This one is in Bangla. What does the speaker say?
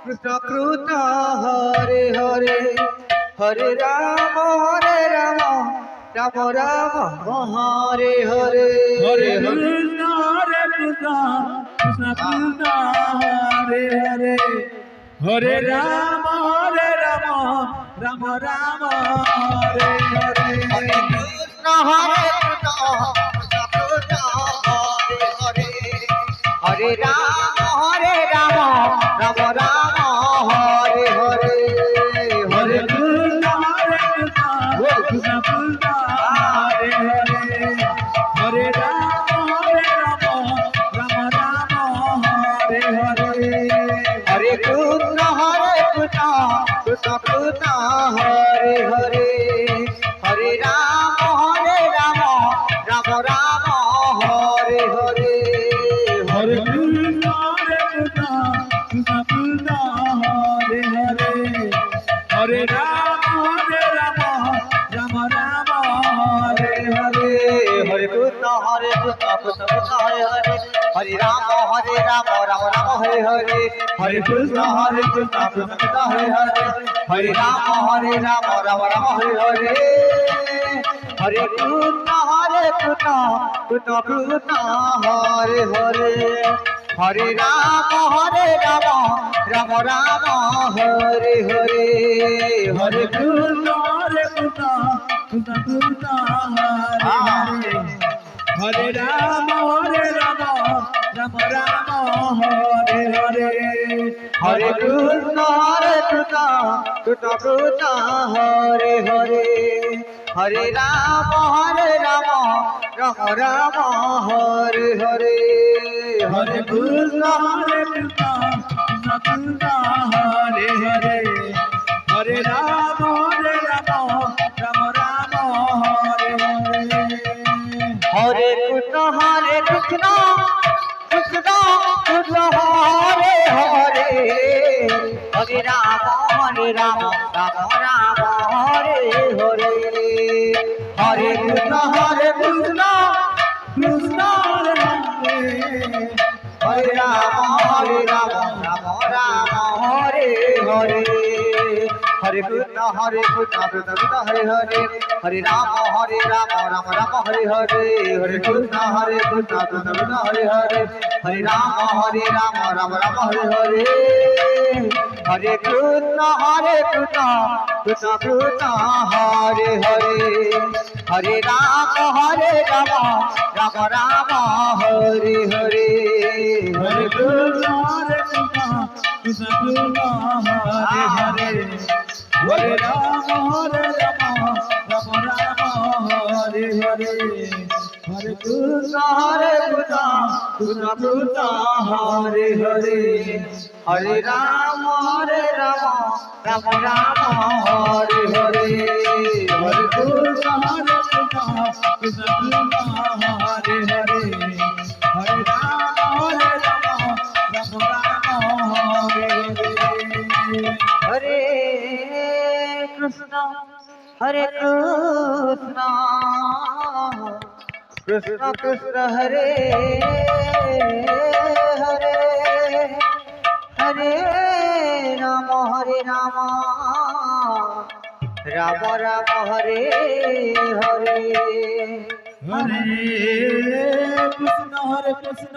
কৃষ্ণ কৃষ্ণ হরে হরে হরে রাম রাম রাম হরে হরে হরে কৃষ্ণ কৃষ্ণ কৃষ্ণ হরে হরে হরে রাম রাম রাম হরে হরে হরে কৃষ্ণ কৃষ্ণ হরে হরে হরে রাম রাম রাম হরে হরে হরে কৃষ্ণ কৃষ্ণ কৃষ্ণ হরে হরে হরে রাম রাম রাম হরে হরে হরে কৃষ্ণ কৃষ্ণ কৃষ্ণ হরে হরে হরে রাম রাম রাম হরে হরে হরে কৃষ্ণ কৃষ্ণ কৃষ্ণ কৃষ্ণ হরে হরে হরে রাম রাম রাম হরে হরে হরে কৃষ্ণ কৃষ্ণ কৃষ্ণ হরে হরে হরে রাম রাম রাম হরে হরে হরে কৃষ্ণ কৃষ্ণ কৃষ্ণ হরে হরে হরে রাম রাম রাম হরে হরে হরে কৃষ্ণ কৃষ্ণ কৃষ্ণ হরে হরে হরে রাম রাম রাম হরে হরে হরে কৃষ্ণ কৃষ্ণ কৃষ্ণ কৃষ্ণ হরে হরে হরে রাম রাম রাম হরে হরে হরে কৃষ্ণ কৃষ্ণ কৃষ্ণ কৃষ্ণ হরে হরে হরে রাম রাম রাম হরে হরে হরে কৃষ্ণ কৃষ্ণ কৃষ্ণ কৃষ্ণ হরে হরে হরে রাম রাম রাম হরে হরে হরে কৃষ্ণ কৃষ্ণ কৃষ্ণ কৃষ্ণ হরে হরে হরে রাম রাম রাম হরে হরে হরে কৃষ্ণ কৃষ্ণ কৃষ্ণ হরে রাম রাম রাম হরে হরে হরে কৃষ্ণ কৃষ্ণ কৃষ্ণ হরে হরে হরে রাম রাম রাম হরে হরে হরে কৃষ্ণ কৃষ্ণ কৃষ্ণ হরে হরে হরে রাম রাম রাম হরে হরে হরে কৃষ্ণ কৃষ্ণ কৃষ্ণ কৃষ্ণ হরে হরে হরে রাম রাম রাম হরে হরে হরে কৃষ্ণ কৃষ্ণ কৃষ্ণ হরে হরে হরে রাম রাম রাম হরে হরে হরে কৃষ্ণ কৃষ্ণ কৃষ্ণ হরে হরে হরে রাম রাম রাম হরে হরে হরে কৃষ্ণ কৃষ্ণ কৃষ্ণ হরে হরে হরে রাম রাম রাম হরে হরে হরে কৃষ্ণ কৃষ্ণ কৃষ্ণ কৃষ্ণ হরে হরে হরে রাম রাম রাম হরে হরে হরে কৃষ্ণ